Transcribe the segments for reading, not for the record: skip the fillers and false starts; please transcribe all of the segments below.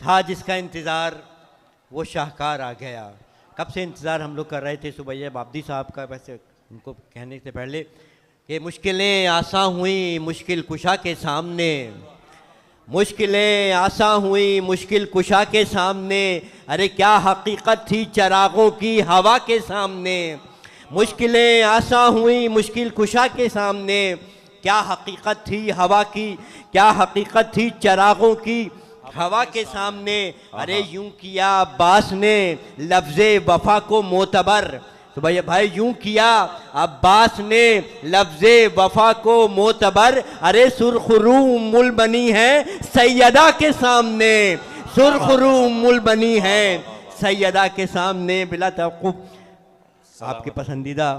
था जिसका इंतज़ार वो शाहकार आ गया। कब से इंतज़ार हम लोग कर रहे थे सुबैया बाबदी साहब का, वैसे उनको कहने से पहले कि मुश्किलें आसान हुई मुश्किल कुशा के सामने, मुश्किलें आसान हुई मुश्किल कुशा के सामने, अरे क्या हकीकत थी चरागों की हवा के सामने। मुश्किलें आसान हुई मुश्किल कुशा के सामने, क्या हकीकत थी हवा की, क्या हकीकत थी चरागों की हवा के सामने। अरे यूं किया अब्बास ने लफ्ज़े वफा को मोतबर, तो भाई यूं किया अब्बास ने लफ्ज़े वफा को मोतबर। अरे सुरखरू मुल बनी है सैयदा के सामने, सुरखरू मुल बनी है सैयदा के सामने। बिला तवक़्क़ुफ़ आपके पसंदीदा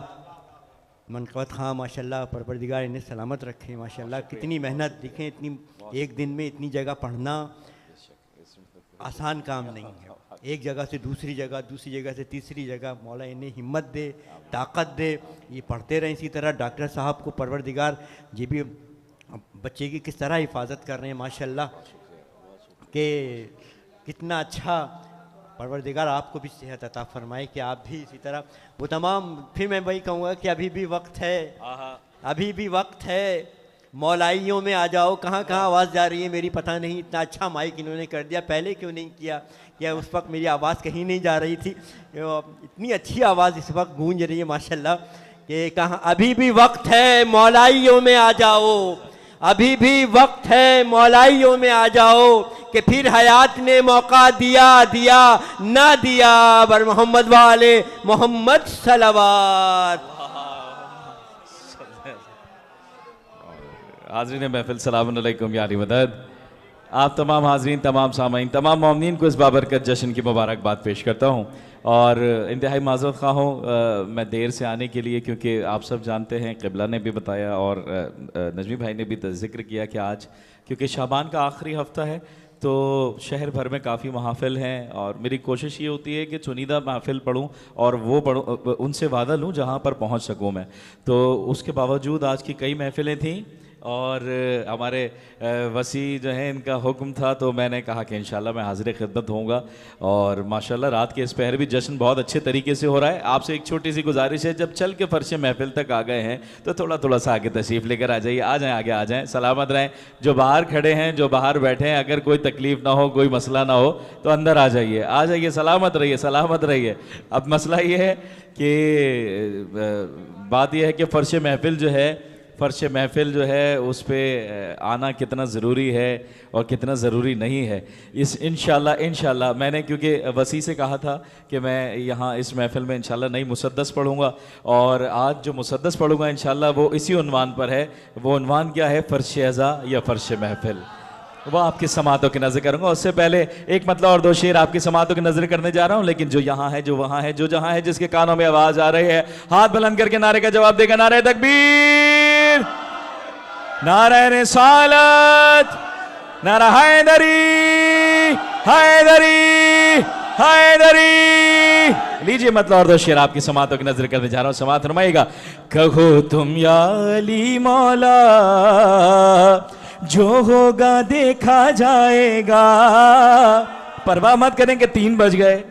मनक़बत खां माशाल्लाह, परवरदिगार इन्हें सलामत रखे माशाल्लाह। कितनी मेहनत देखें, इतनी एक दिन में इतनी जगह पढ़ना आसान काम नहीं है। एक जगह से दूसरी जगह, दूसरी जगह से तीसरी जगह, मौला इन्हें हिम्मत दे, ताकत दे, ये पढ़ते रहें इसी तरह। डॉक्टर साहब को परवरदिगार जी भी बच्चे की किस तरह हिफाजत कर रहे हैं माशाल्लाह, कि कितना अच्छा परवरदिगार आपको भी सेहत अता फरमाए कि आप भी इसी तरह वो तमाम। फिर मैं वही कहूँगा कि अभी भी वक्त है, अभी भी वक्त है, मौलाइयों में आ जाओ। कहाँ कहाँ आवाज़ जा रही है मेरी पता नहीं, इतना अच्छा माइक इन्होंने कर दिया, पहले क्यों नहीं किया? क्या उस वक्त मेरी आवाज़ कहीं नहीं जा रही थी? इतनी अच्छी आवाज़ इस वक्त गूंज रही है माशाल्लाह कि कहाँ। अभी भी वक्त है मौलाइयों में आ जाओ, अभी भी वक्त है मौलाइयों में आ जाओ, कि फिर हयात ने मौका दिया दिया ना दिया, बर मोहम्मद वाले मोहम्मद सलावत। हाज़रीन महफिल सलाम अलैकुम यारी मदद। आप तमाम हाज़रीन, तमाम सामाईन, तमाम मोमिनीन को इस बाबरकत जश्न की मुबारकबाद पेश करता हूँ। और इंतहाई माज़रत ख़्वाह हूँ मैं देर से आने के लिए, क्योंकि आप सब जानते हैं, क़िबला ने भी बताया और नजमी भाई ने भी ज़िक्र किया कि आज क्योंकि शाबान का आखिरी हफ़्ता है तो शहर भर में काफ़ी महफ़िल हैं, और मेरी कोशिश ये होती है कि चुनीदा महफ़िल पढ़ूँ और वो पढ़ूँ, उनसे वादा लूँ जहाँ पर पहुँच सकूँ मैं। तो उसके बावजूद आज की कई महफ़िलें थीं और हमारे वसी जो है इनका हुक्म था, तो मैंने कहा कि इंशाल्लाह मैं हाज़िर खिदमत होऊंगा। और माशाल्लाह रात के इस पहर भी जश्न बहुत अच्छे तरीके से हो रहा है। आपसे एक छोटी सी गुजारिश है, जब चल के फ़र्श महफिल तक आ गए हैं तो थोड़ा थोड़ा सा आगे तशरीफ़ लेकर आ जाइए, आ जाएँ, आगे आ जाएँ, सलामत रहें। जो बाहर खड़े हैं, जो बाहर बैठे हैं, अगर कोई तकलीफ़ ना हो, कोई मसला ना हो तो अंदर आ जाइए, आ जाइए, सलामत रहिए, सलामत रहिए। अब मसला ये है कि बात यह है कि फ़र्श महफिल जो है, फ़र्श महफिल जो है उस पर आना कितना ज़रूरी है और कितना ज़रूरी नहीं है। इस इंशाल्लाह मैंने क्योंकि वसी से कहा था कि मैं यहाँ इस महफिल में इंशाल्लाह नई मुसद्दस पढ़ूँगा, और आज जो मुसद्दस पढ़ूँगा इंशाल्लाह वो इसी उन्वान पर है। वो उन्वान क्या है? फ़र्श अज़ा या फ़र्श महफिल। वो आपकी समातों की नज़र करूँगा। उससे पहले एक मतलब और दो शेर आपकी समातों की नज़र करने जा रहा हूँ, लेकिन जो यहाँ है, जो वहाँ है, जो जहाँ है, जिसके कानों में आवाज़ आ रही है, हाथ बुलंद करके नारे का जवाब देगा। नारे तकबीर, नारे रिसालत, नारा हैदरी, हैदरी, हैदरी। लीजिए मतलब और दो शेर आपकी समातों की नज़र करने जा रहा हूँ, समात फरमाइएगा। कहो तुम या अली मौला, जो होगा देखा जाएगा। परवाह मत करें कि 3 बज गए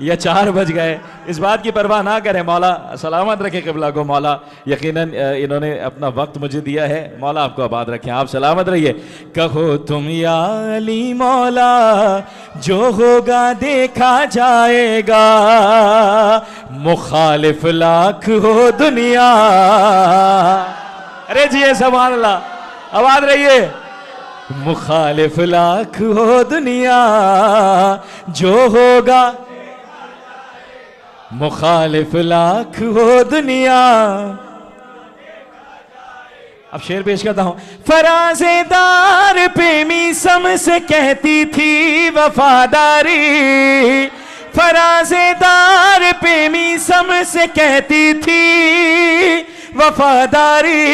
या 4 बज गए, इस बात की परवाह ना करें। मौला सलामत रखे क़िबला को, मौला यकीनन इन्होंने अपना वक्त मुझे दिया है, मौला आपको आबाद रखें, आप सलामत रहिए। कहो तुम या अली मौला, जो होगा देखा जाएगा, मुखालिफ लाख हो दुनिया। अरे जी सुभान अल्लाह, आबाद रहिए। मुखालिफ लाख हो दुनिया, जो होगा, मुखालिफ लाख हो दुनिया। अब शेर पेश करता हूं। फराज़ेदार प्रेमी सम से कहती थी वफादारी, फराज़ेदार प्रेमी सम से कहती थी वफादारी।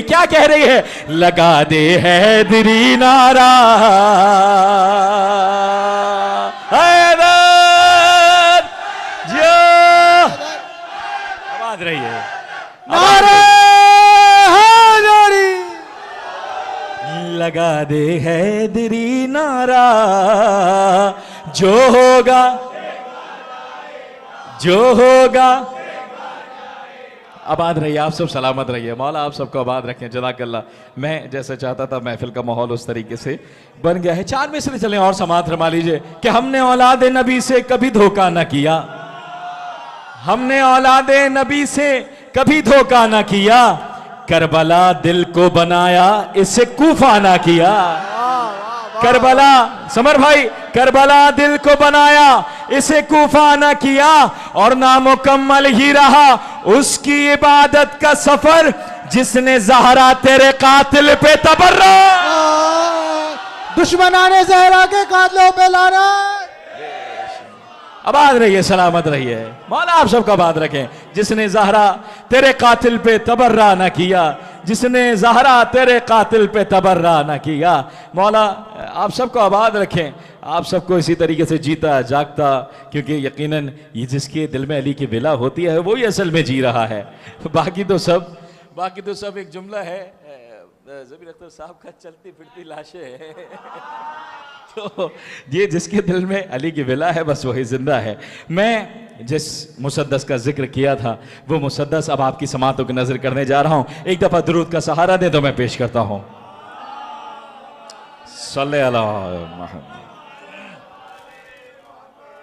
क्या कह रही है? लगा दे हैदरी नारा, हैदर जो आवाज रही है, नारा हैदरी। लगा दे हैदरी नारा, जो होगा जो होगा। आबाद रहिए, आप सब सलामत रहिए, मौला आप सबको आबाद रखें, जज़ाकल्लाह। मैं जैसे चाहता था महफिल का माहौल उस तरीके से बन गया है। 4 मिसरे चलें और समात फरमा लीजिए कि हमने औलाद नबी से कभी धोखा न किया, हमने औलाद नबी से कभी धोखा न किया, करबला दिल को बनाया इससे कूफा ना किया। करबला समर भाई, करबला दिल को बनाया इसे कूफा ना किया, और नामुकम्मल ही रहा उसकी इबादत का सफर जिसने ज़हरा तेरे कातिल पे तबर्रा। दुश्मनाने ज़हरा के कातिलों पे लाना। आबाद रहिए, सलामत रहिए, मौला आप सबका आबाद रखें। जिसने ज़हरा तेरे कातिल पे तबर्रा न किया, जिसने ज़हरा तेरे कातिल पे तबर्रा न किया, मौला आप सबको आबाद रखें, आप सबको इसी तरीके से जीता जागता, क्योंकि यकीनन ये जिसके दिल में अली की विला होती है वही असल में जी रहा है। बाकी तो सब एक जुमला है ज़बीर अख्तर साहब का, चलती फिरती लाशें। तो ये जिसके दिल में अली की विला है बस वही जिंदा है। मैं जिस मुसद्दस का जिक्र किया था वो मुसद्दस अब आपकी समातों की नजर करने जा रहा हूं। एक दफा दुरूद का सहारा दे तो मैं पेश करता हूं। सल्ले अला मुहम्मद।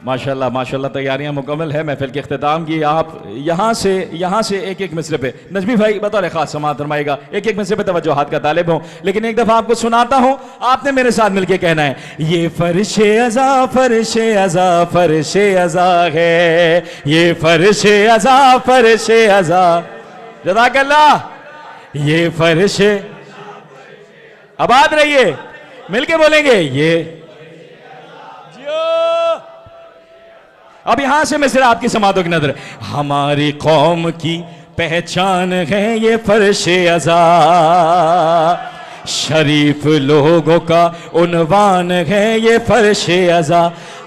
माशाल्लाह माशाल्लाह, तैयारियां मुकम्मल है महफिल के इख्तिताम की। आप यहाँ से एक एक मिसरे पे नजमी भाई बतौर खास समात फरमाएगा, एक एक मिसरे पे तवज्जुहात का तालिब हूँ, लेकिन एक दफा आपको सुनाता हूँ, आपने मेरे साथ मिलके कहना है, ये फर्शे अज़ा फर्शे अज़ा फर्शे अज़ा है, ये फर्शे अज़ा फर्शे अज़ा। जज़ाकल्लाह। ये फर्शे, आबाद रहिए, मिलके बोलेंगे ये। अब यहां से मैं सिर्फ आपकी समातों की नजर। हमारी कौम की पहचान है ये फर्शे अज़ा, शरीफ लोगों का उन्वान है ये फर्शे अज़ा,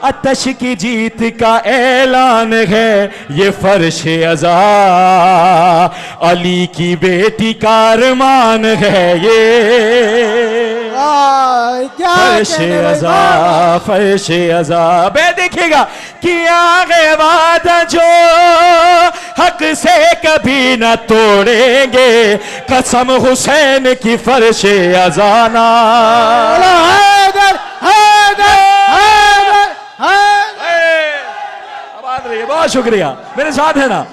आतश की जीत का ऐलान है ये फर्शे अज़ा, अली की बेटी का अरमान है ये फर्शे अज़ा फर्शे अज़ा। बे देखिएगा किया गया वादा जो हक से कभी न तोड़ेंगे, कसम हुसैन की फर्शे अज़ा ना। हैदर हैदर हैदर हैदर। आबाद रहिए, बहुत शुक्रिया, मेरे साथ है ना,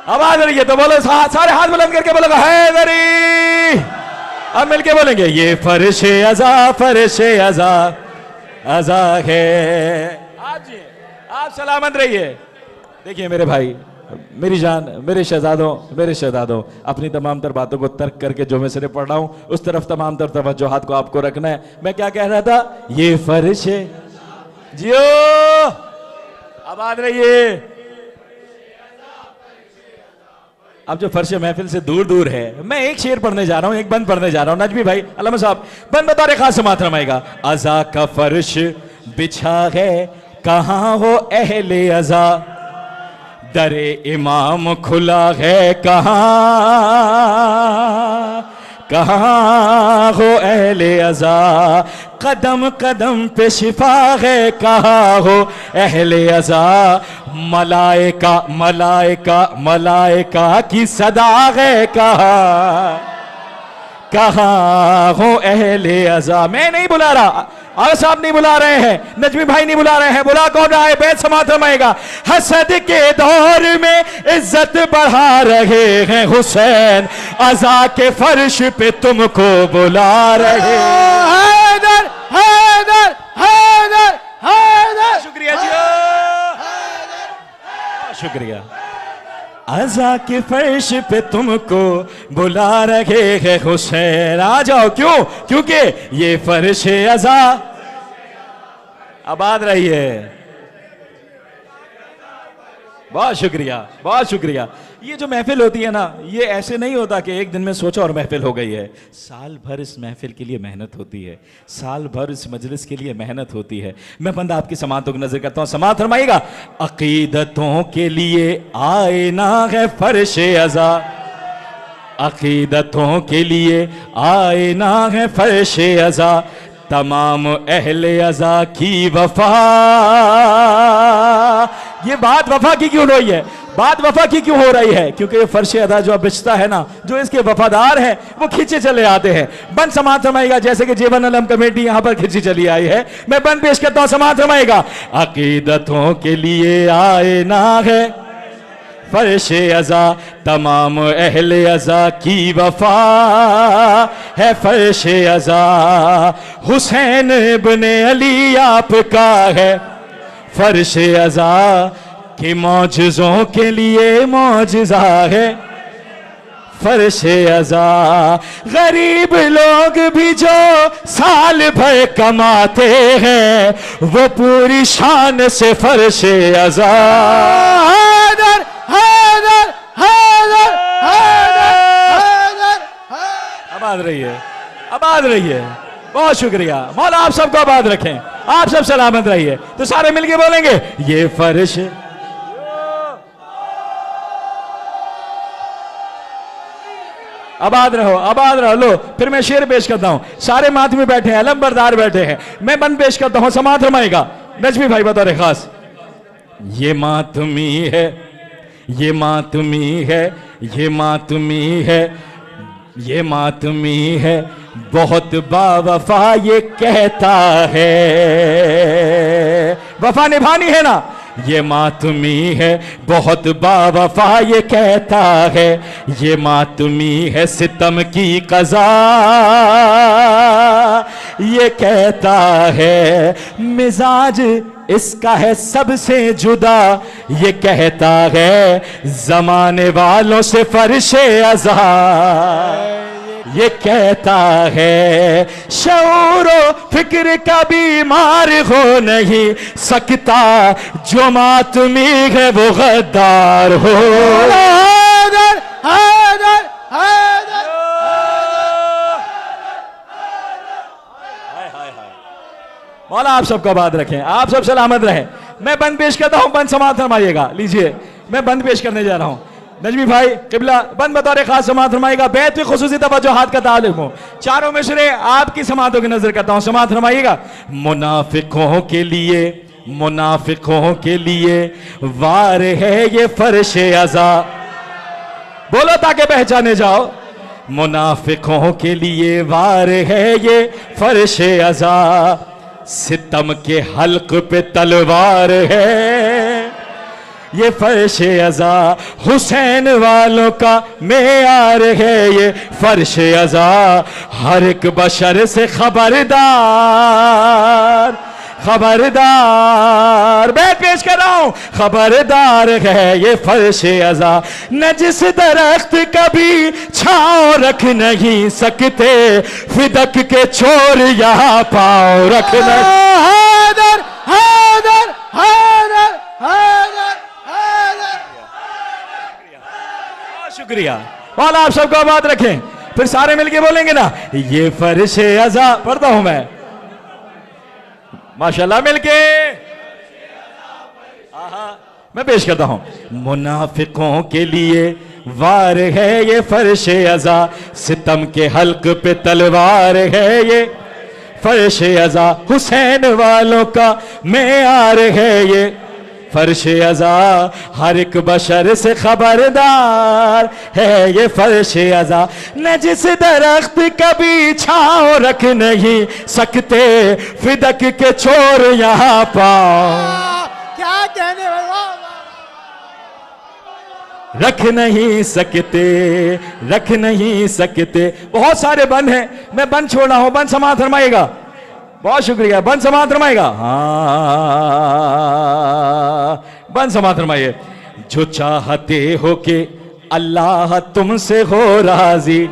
आबाद रहिए। तो बोलो सारे हाथ बुलंद करके बोलो हैदरी। अब मिलके बोलेंगे ये फर्शे अज़ा फर्शे अज़ा अज़ा है। आप सलामत रहिए। देखिए मेरे भाई, मेरी जान, मेरे शहजादों, अपनी तमाम तर बातों को तर्क करके जो मैं सिरे पढ़ रहा हूं उस तरफ तमाम तर तवज्जुहात को आपको रखना है। मैं क्या कह रहा था, ये फर्शे जियो, आबाद रहिए। अब जो फर्श महफिल से दूर दूर है, मैं एक शेर पढ़ने जा रहा हूं, एक बंद पढ़ने जा रहा हूं। नजमी भाई अल्लामा साहब बंद बता रहे, खास समात रमाएगा। अज़ा का फर्श बिछा है कहाँ हो अहले अज़ा, दरे इमाम खुला है कहाँ हो अहले अज़ा, कदम कदम पे शिफा है कहाँ हो अहले अज़ा, मलाइका मलाइका मलाइका की सदा है कहाँ हो अहले अज़ा। मैं नहीं बुला रहा, आगा साहब नहीं बुला रहे हैं, नजमी भाई नहीं बुला रहे हैं, बुला कौन रहा है, बैत समात रमाएगा। हसद के दौर में इज्जत बढ़ा रहे हैं हुसैन, अज़ा के फर्श पे तुमको बुला रहे। हैदर हैदर हैदर हैदर। शुक्रिया जी, शुक्रिया। अज़ा के फर्श पे तुमको बुला रहे हैं हुसैन, आ जाओ। क्यों? क्योंकि ये फर्श अज़ा। आबाद रहिए, बहुत शुक्रिया बहुत शुक्रिया। ये जो महफिल होती है ना, ये ऐसे नहीं होता कि एक दिन में सोचा और महफिल हो गई है। साल भर इस महफिल के लिए मेहनत होती है, साल भर इस मजलिस के लिए मेहनत होती है। मैं बंदा आपकी समातों की नजर करता हूँ, समात फरमाइएगा। अकीदतों के लिए आए ना है फर्शे अज़ा, अकीदतों के लिए आए ना है फर्शे अज़ा, तमाम अहले अज़ा की वफा। ये बात वफा की क्यों रही है? बात वफा की क्यों हो रही है? क्योंकि ये फर्श अदा जो बिछता है ना, जो इसके वफादार हैं वो खींचे चले आते हैं। बंद समात फरमाएगा, जैसे कि जीवन अलम कमेटी यहां पर खींची चली आई है। मैं बंद पेश करता हूं, समात फरमाएगा। अकीदतों के लिए आए ना है फर्श अज़ा, तमाम अहले अज़ा की वफा है फर्श अज़ा। हुसैन इब्ने अली आपका है फर्श अज़ा, कि मौजज़ों के लिए मौजज़ा है फर्श अज़ा। गरीब लोग भी जो साल भर कमाते हैं वो पूरी शान से फर्श अज़ा। हैदर हैदर हैदर हैदर हैदर। आबाद रहिए, आबाद रहिए। बहुत शुक्रिया मौला, आप सबको आबाद रखें, आप सब सलामत रहिए। तो सारे मिलके बोलेंगे ये फर्श। आबाद रहो, आबाद रहो। लो फिर मैं शेर पेश करता हूं। सारे मातमी बैठे हैं, अलम बरदार बैठे हैं। मैं बंद पेश करता हूं, समात फरमाएगा नजमी भाई बतौर खास। ये मातमी है, ये मातमी है, ये मातमी है, ये मातमी है, बहुत बावफा ये कहता है। वफा निभानी है ना। ये मातमी है, बहुत बावफा ये कहता है। ये मातमी है, सितम की कज़ा ये कहता है। मिजाज इसका है सबसे जुदा, ये कहता है जमाने वालों से फर्शे अज़ा। ये कहता है शऊरो फिक्र का बीमार हो नहीं सकता, जो मातमी है वो गद्दार हो। हैदर हैदर हैदर। मौला आप सबको आबाद रखें, आप सब सलामत रहें। मैं बंद पेश करता हूं, बंद समात फरमाइएगा। लीजिए मैं बंद पेश करने जा रहा हूं। नजमी भाई किबला बंद बतौर खास समात फरमाइएगा। बैत पे खुसूसी तवज्जुहात का ताल्लुक हो। चारों मिसरे आपकी समातों की नजर करता हूं, समात फरमाइएगा। मुनाफिकों के लिए, मुनाफिकों के लिए वार है ये फर्श अज़ा। बोलो ताकि पहचाने जाओ। मुनाफिकों के लिए वार है ये फर्श अज़ा, सितम के हल्क पे तलवार है ये फर्श अज़ा। हुसैन वालों का मेयार है ये फर्श अज़ा। हर एक बशर से खबरदार, खबरदार। मैं पेश कर रहा हूं, खबरदार है ये फर्श अज़ा। न जिस दरख्त कभी छांव रख नहीं सकते, फिदक के चोर यहाँ पाँव रख नहीं। हैदर हैदर हैदर हैदर हैदर। शुक्रिया मौला, आप सबको आबाद रखें। फिर सारे मिलके बोलेंगे ना, ये फर्श अज़ा। पढ़ता हूं मैं माशाल्लाह मिलके। मैं पेश करता हूं। मुनाफिकों के लिए वार है ये फर्श अज़ा, सितम के हल्क पे तलवार है ये फर्श अज़ा। हुसैन वालों का मेयार है ये फर्श अज़ा। हर एक बशर से खबरदार है ये फर्श अज़ा। न जिस दरख्त कभी छांव रख नहीं सकते, फिदक के चोर यहाँ पाँव क्या कहने रख नहीं सकते, रख नहीं सकते। बहुत सारे बंद हैं, मैं बंद छोड़ रहा हूं। बंद समात फरमाइएगा। बहुत शुक्रिया। बंद समात फरमाइएगा। हाँ बंद समात फरमाइए। जो चाहते हो कि अल्लाह तुमसे हो राजी।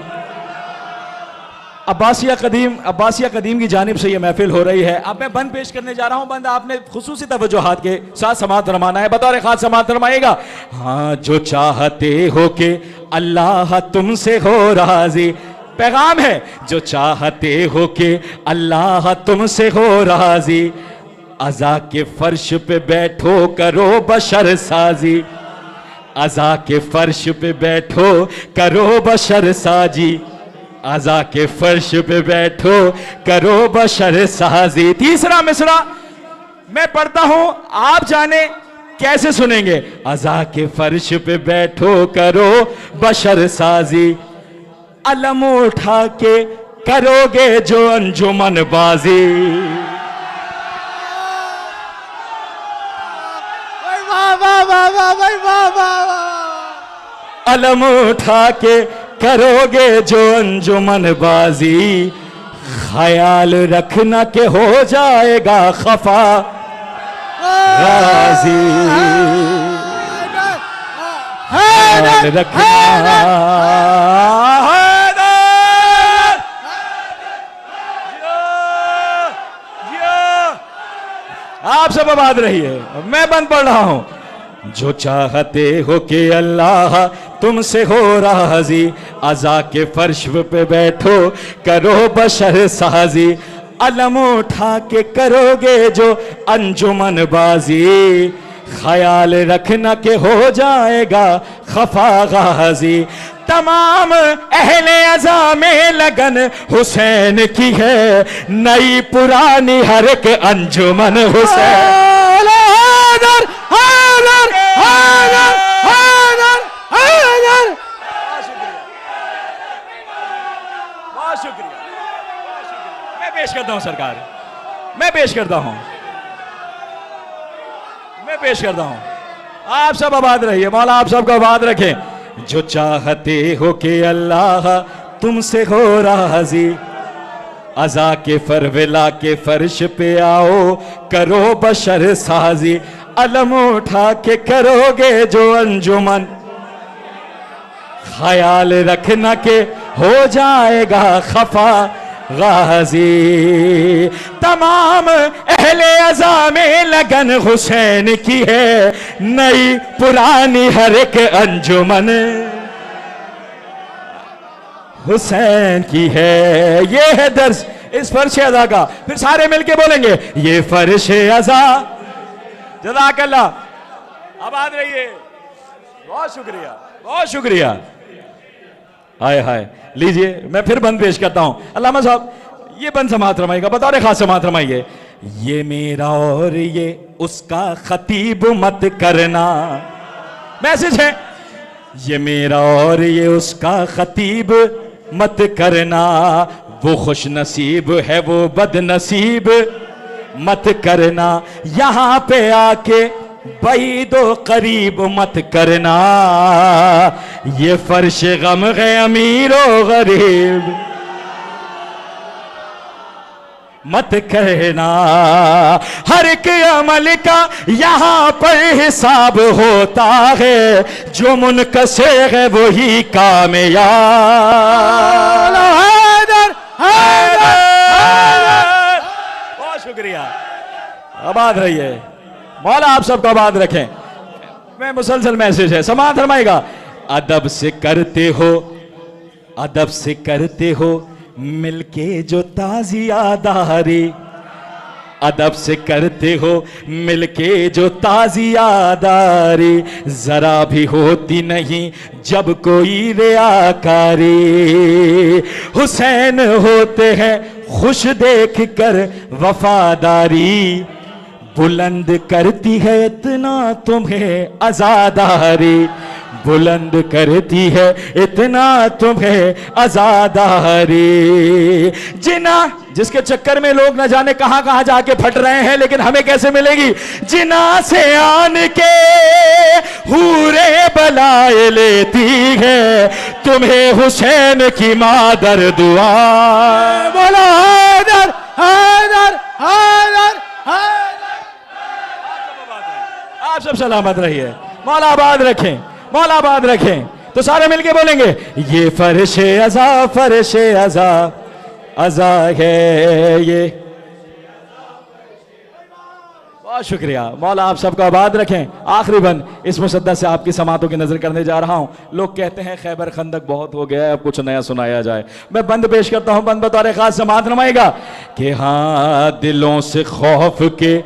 अब्बासिया कदीम की जानिब से ये महफिल हो रही है। अब मैं बंद पेश करने जा रहा हूं। बंद आपने खुसूसी तवज्जुहात के साथ समात फरमाना है, बतौर खास समात फरमाइएगा। हाँ जो चाहते हो कि अल्लाह तुमसे हो राजी। पैगाम है, जो चाहते हो कि अल्लाह तुमसे हो राजी, अज़ा के फर्श पे बैठो करो बशर साजी। अज़ा के फर्श पे बैठो करो बशर साजी। अज़ा के फर्श पे बैठो करो बशर साजी। तीसरा मिसरा मैं पढ़ता हूं, आप जाने कैसे सुनेंगे। अज़ा के फर्श पे बैठो करो बशर साजी, अलम उठा के करोगे जो अंजुमन बाजी। वाह वाह वाह वाह वाह वाह वाह। अलम उठा के करोगे जो अंजुमन बाजी, ख्याल रखना के हो जाएगा खफा राजी। ख्याल रखना आप सब आबाद रहिए। मैं बंद पढ़ रहा हूं। जो चाहते हो कि अल्लाह तुमसे हो राजी, अज़ा के फर्श पे बैठो करो बशर साजी, अलम उठा के करोगे जो अंजुमन बाजी, ख्याल रखना के हो जाएगा खफा गाजी। तमाम अहले अज़ा में लगन हुसैन की है, नई पुरानी हर एक अंजुमन हुसैन। हैदर हैदर हैदर हैदर हैदर। बहुत शुक्रिया। मैं पेश करता हूं सरकार, मैं पेश करता हूं, मैं पेश करता हूं। आप सब आबाद रहिए, मौला आप सबको आबाद रखें। जो चाहते हो कि अल्लाह तुमसे हो राजी, अज़ा के फरवेला के फर्श पे आओ करो बशर साजी, अलम उठा के करोगे जो अंजुमन, ख्याल रखना के हो जाएगा खफा गाजी। तमाम अहले अज़ा में लगन हुसैन की है, नई पुरानी हर एक अंजुमन हुसैन की है। ये है दर्स इस फर्श अज़ा का। फिर सारे मिलके बोलेंगे ये फर्श अज़ा। जज़ाकल्लाह, आबाद रहिए। बहुत शुक्रिया, बहुत शुक्रिया। हाय हाय, लीजिए मैं फिर बंद पेश करता हूं। अल्लामा साहब ये बंद समात रमाइएगा, बतौर खास समात रमाइए। ये मेरा और ये उसका खतीब मत करना, मैसेज है। ये मेरा और ये उसका खतीब मत करना, वो खुश नसीब है वो बदनसीब मत करना, यहां पे आके बैदो करीब मत करना, ये फर्श गम है अमीरो गरीब मत कहना। हर एक अमल का यहां पर हिसाब होता है, जो मुनकसे है वही कामयाब। हैदर हैदर हैदर। बहुत शुक्रिया, आबाद रहिए। मौला आप सबको आबाद रखें। मैं मुसलसल मैसेज है, समात फरमाएगा। अदब से करते हो, अदब से करते हो मिलके जो ताजियादारी, अदब से करते हो मिलके जो ताजियादारी, जरा भी होती नहीं जब कोई रियाकारी। हुसैन होते हैं खुश देख कर वफादारी, बुलंद करती है इतना तुम्हें आजादारी, बुलंद करती है इतना तुम्हें आजादारी। जिना जिसके चक्कर में लोग न जाने कहां कहां जाके फट रहे हैं, लेकिन हमें कैसे मिलेगी। जिना से आन के हूरे बलाए लेती है, तुम्हें हुसैन की मादर दुआ। बोलो हैदर हैदर हैदर हैदर। आप सब सलामत रहिए, मौला आबाद रखें, मौला आबाद रखें। तो सारे मिलके बोलेंगे ये फर्शे अज़ा, फर्शे अज़ा, अज़ा है ये। बहुत शुक्रिया, मौला आप सबको आबाद रखें। आखिरी बंद इस मुसद्दा से आपकी समातों की नजर करने जा रहा हूं। लोग कहते हैं खैबर खंदक बहुत हो गया है, अब कुछ नया सुनाया जाए। मैं बंद पेश करता हूं, बंद बतौर खास समात नमाएगा कि हाँ दिलों से खौफ के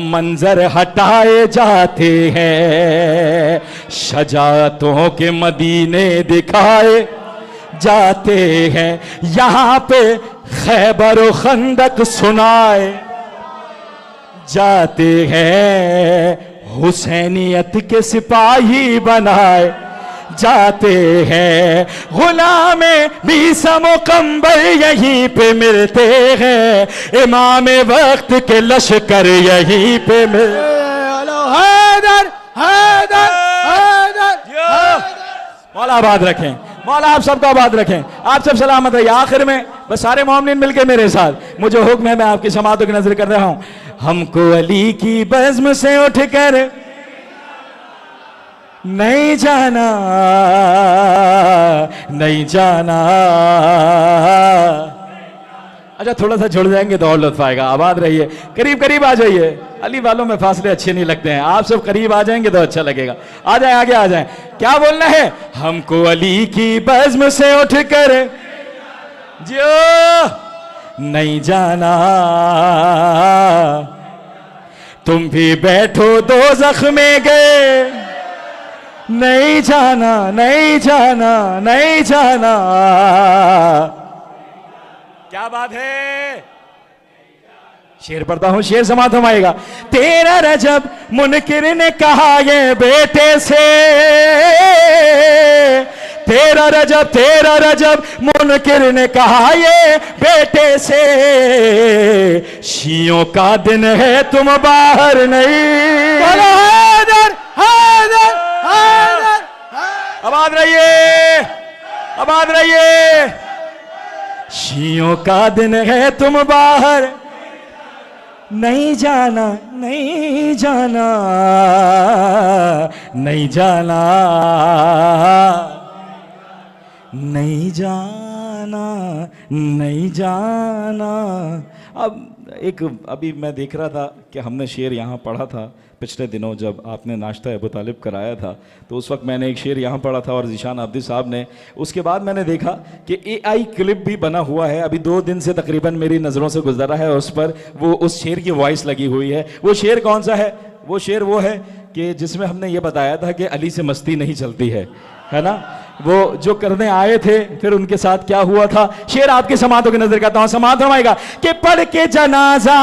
मंजर हटाए जाते हैं, शजातों के मदीने दिखाए जाते हैं यहाँ पे खैबर व खंदक सुनाए जाते हैं हुसैनियत के सिपाही बनाए जाते हैं गुलामे बीसा मुकम्बल यहीं पे मिलते हैं इमाम वक्त के लश्कर यहीं पे हैदर हैदर हैदर मौला आबाद रखें मौला आप सबका आबाद रखें आप सब सलामत रहिए। आखिर में बस सारे मोमिनीन मिलके मेरे साथ मुझे हुक्म है मैं आपकी समातों की नजर कर रहा हूं। हमको अली की बज़्म से उठकर नहीं जाना नहीं जाना। अच्छा थोड़ा सा जुड़ जाएंगे तो और लुत्फ आएगा। आबाद रहिए करीब करीब आ जाइए। अली वालों में फासले अच्छे नहीं लगते हैं आप सब करीब आ जाएंगे तो अच्छा लगेगा। आ जाए आगे आ जाए। क्या बोलना है? हमको अली की बज़्म से उठकर जो नहीं जाना तुम भी बैठो दोज़ख में गए नहीं जाना नहीं जाना नहीं जाना। क्या बात है? शेर पढ़ता हूं शेर समात हमाएगा। तेरा रजब मुनकिर ने कहा ये बेटे से तेरा रजब मुनकिर ने कहा ये बेटे से शियों का दिन है तुम बाहर नहीं। हैदर हैदर हैदर आबाद रहिए आबाद रहिए। शियों का दिन है तुम बाहर नहीं जाना नहीं जाना नहीं जाना नहीं जाना नहीं जाना। अब एक अभी मैं देख रहा था कि हमने शेर यहाँ पढ़ा था पिछले दिनों जब आपने नाश्ता अबू तालिब कराया था तो उस वक्त मैंने एक शेर यहाँ पढ़ा था और ज़ीशान आब्दी साहब ने। उसके बाद मैंने देखा कि AI क्लिप भी बना हुआ है अभी 2 दिन से तकरीबन मेरी नज़रों से गुजरा है उस पर वो उस शेर की वॉइस लगी हुई है। वो शेर कौन सा है? वो शेर वो है कि जिसमें हमने ये बताया था कि अली से मस्ती नहीं चलती है ना। वो जो करने आए थे फिर उनके साथ क्या हुआ था। शेर आपके समातों की नजर करता हूं समात रमाएगा कि पढ़ के जनाजा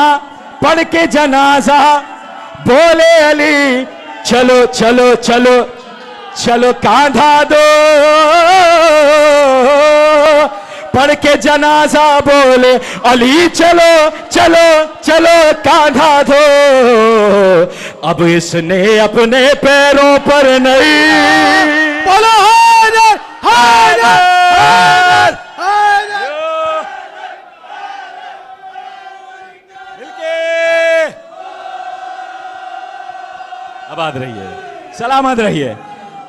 बोले अली चलो चलो चलो चलो कांधा दो। पढ़ के जनाजा बोले अली चलो चलो चलो कांधा दो। अब इसने अपने पैरों पर नहीं बोलो हैदर हैदर हैदर हैदर आबाद रहिए सलामत रहिए।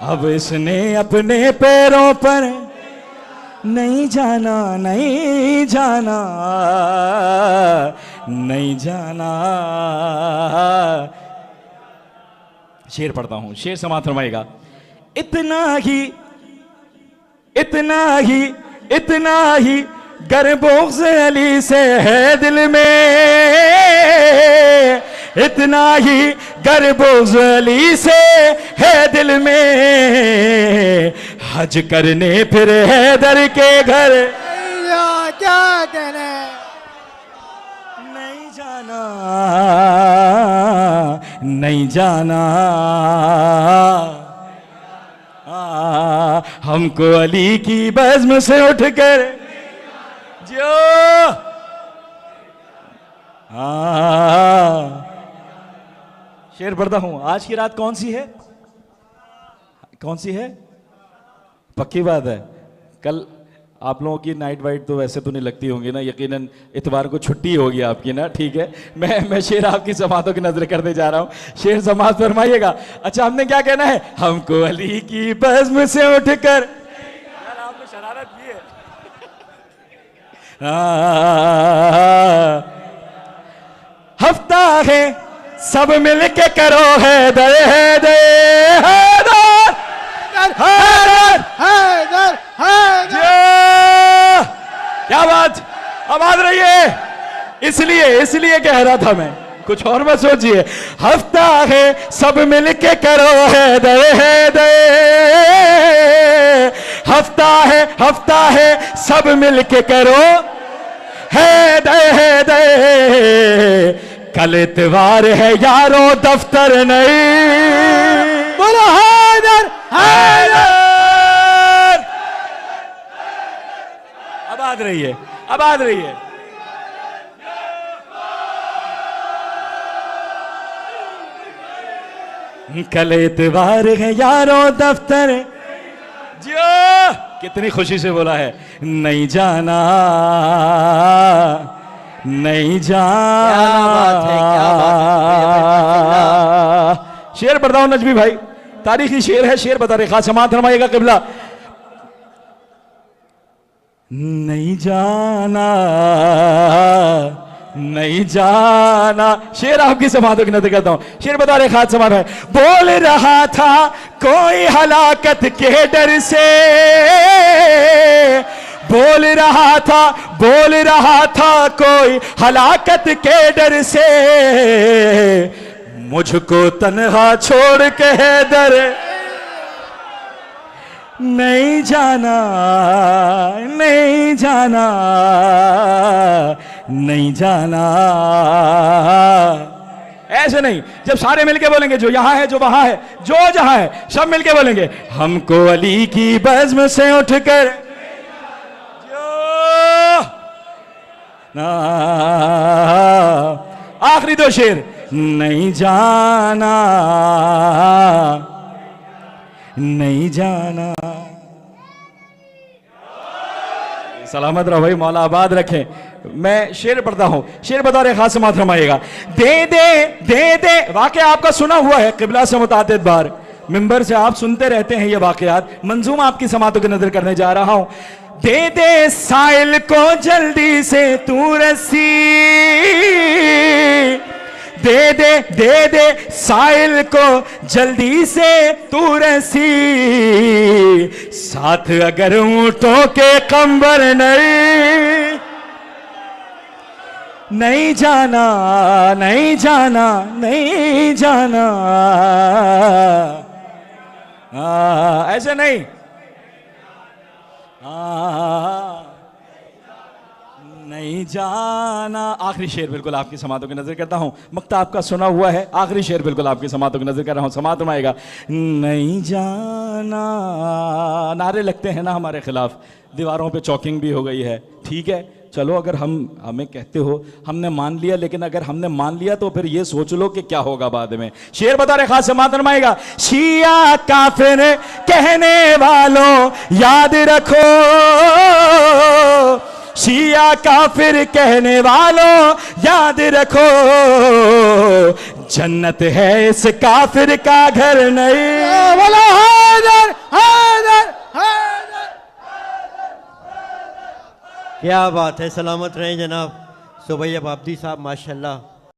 अब इसने अपने पैरों पर नहीं जाना नहीं जाना नहीं जाना। शेर पढ़ता हूं शेर समात फरमाएगा। इतना ही इतना ही इतना ही गर बुग़्ज़ अली से है दिल में। इतना ही गर बुग़्ज़ अली से है दिल में। हज करने फिर हैदर के घर क्या कहने नहीं जाना नहीं जाना। हमको अली की बज़्म से उठकर जो शेर पढ़ता हूं। आज की रात कौन सी है? कौन सी है? पक्की बात है कल आप लोगों की नाइट वाइट तो वैसे तो नहीं लगती होंगी ना। यकीनन इतवार को छुट्टी होगी आपकी ना। ठीक है मैं शेर आपकी समातों की नजर करने जा रहा हूं। शेर समात फरमाइएगा। अच्छा हमने क्या कहना है? हमको अली की बज़्म से उठकर यार आपने शरारत की है। हफ्ता है सब मिल के करो हैदर हैदर हैदर हैदर हैदर हैदर। क्या बात आबाद रहिए। इसलिए कह रहा था मैं कुछ और मत सोचिए। हफ्ता है सब मिल के करो हैदर हैदर हफ्ता है सब मिलके करो है दे कल इतवार है यारों दफ्तर नहीं। बोलो हैदर हैदर। आबाद रहिए, आबाद रहिए। कल इतवार है यारों दफ्तर जियो। कितनी खुशी से बोला है, नहीं जाना नहीं जाना। क्या बात है, क्या बात है। शेर पढ़ता हूं नजमी भाई, तारीखी शेर है, शेर बता रहे, खास समात फरमाइएगा किबला। नहीं जाना नहीं जाना, शेर आपकी समातों की नजर करता हूं। शेर बता रहे, खास समात है। बोल रहा था कोई हलाकत के डर से, बोल रहा था कोई हलाकत के डर से, मुझको तन्हा छोड़ के हैदर नहीं जाना नहीं जाना नहीं जाना। ऐसे नहीं, जब सारे मिलके बोलेंगे, जो यहां है, जो वहां है, जो जहां है, सब मिलके बोलेंगे, हमको अली की बज़्म से उठकर आखिरी दो शेर। नहीं जाना नहीं जाना। सलामत रहो भाई, मौला आबाद रखे। मैं शेर पढ़ता हूं, शेर बता रहे, खास समात फरमाइएगा। दे दे वाकया आपका सुना हुआ है किबला से मुतादिद बार, मिंबर से आप सुनते रहते हैं ये वाकयात। मंजूम आपकी समातों की नजर करने जा रहा हूं। दे साइल को जल्दी से तू रस्सी, दे साइल को जल्दी से तू रस्सी, साथ अगर ऊंटों के कंबर नहीं जाना नहीं जाना नहीं जाना। ऐसे नहीं, नहीं जाना। आखिरी शेर बिल्कुल आपकी समातों की नजर करता हूं, मक्ता आपका सुना हुआ है, आखिरी शेर बिल्कुल आपकी समातों की नजर कर रहा हूं। समात में आएगा, नहीं जाना। नारे लगते हैं ना हमारे खिलाफ, दीवारों पे चौकिंग भी हो गई है, ठीक है, चलो अगर हमें कहते हो, हमने मान लिया, लेकिन अगर हमने मान लिया तो फिर ये सोच लो कि क्या होगा बाद में। शेर बता रहे, खास समात फरमाइएगा। शिया काफिर कहने वालों याद रखो, शिया काफिर कहने वालों याद रखो, जन्नत है इस काफिर का घर नहीं। बोलो हैदर हैदर हैदर। क्या बात है, सलामत रहें जनाब सुबैया बाब्दी साहब, माशाल्लाह।